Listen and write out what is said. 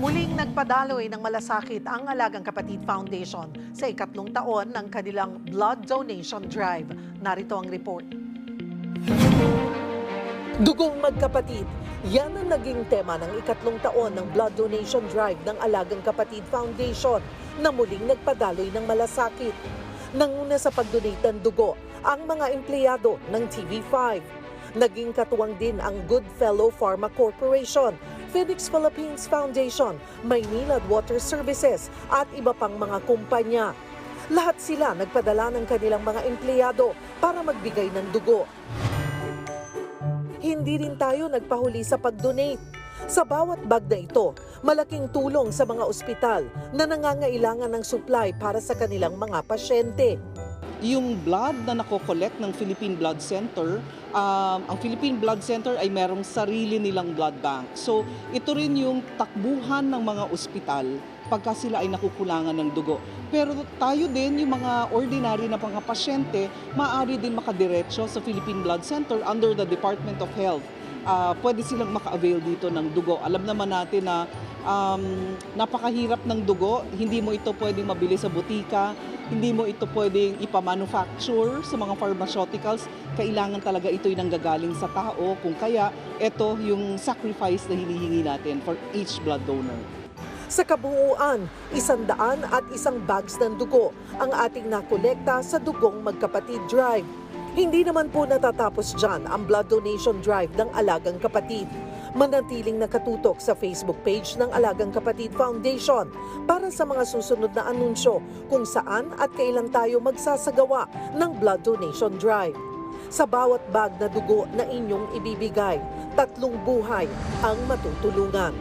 Muling nagpadaloy ng malasakit ang Alagang Kapatid Foundation sa ikatlong taon ng kanilang blood donation drive. Narito ang report. Dugong magkapatid, yan ang naging tema ng ikatlong taon ng blood donation drive ng Alagang Kapatid Foundation na muling nagpadaloy ng malasakit. Nanguna sa pagdonate ng dugo ang mga empleyado ng TV5. Naging katuwang din ang Goodfellow Pharma Corporation, Phoenix Philippines Foundation, Maynilad Water Services at iba pang mga kumpanya. Lahat sila nagpadala ng kanilang mga empleyado para magbigay ng dugo. Hindi rin tayo nagpahuli sa pag-donate. Sa bawat bag na ito, malaking tulong sa mga ospital na nangangailangan ng supply para sa kanilang mga pasyente. Yung blood na nakokolekt ng Philippine Blood Center, ang Philippine Blood Center ay merong sarili nilang blood bank. So ito rin yung takbuhan ng mga ospital pagka sila ay nakukulangan ng dugo. Pero tayo din, yung mga ordinary na mga pasyente, maaari din makadiretso sa Philippine Blood Center under the Department of Health. Pwede silang maka-avail dito ng dugo. Alam naman natin na napakahirap ng dugo, hindi mo ito pwedeng mabili sa butika, hindi mo ito pwedeng ipamanufacture sa mga pharmaceuticals, kailangan talaga ito'y nanggagaling sa tao, kung kaya ito yung sacrifice na hinihingi natin for each blood donor. Sa kabuuan, 101 bags ng dugo ang ating nakolekta sa Dugong Magkapatid Drive. Hindi naman po natatapos dyan ang blood donation drive ng Alagang Kapatid. Manatiling nakatutok sa Facebook page ng Alagang Kapatid Foundation para sa mga susunod na anunsyo kung saan at kailan tayo magsasagawa ng blood donation drive. Sa bawat bag na dugo na inyong ibibigay, 3 buhay ang matutulungan.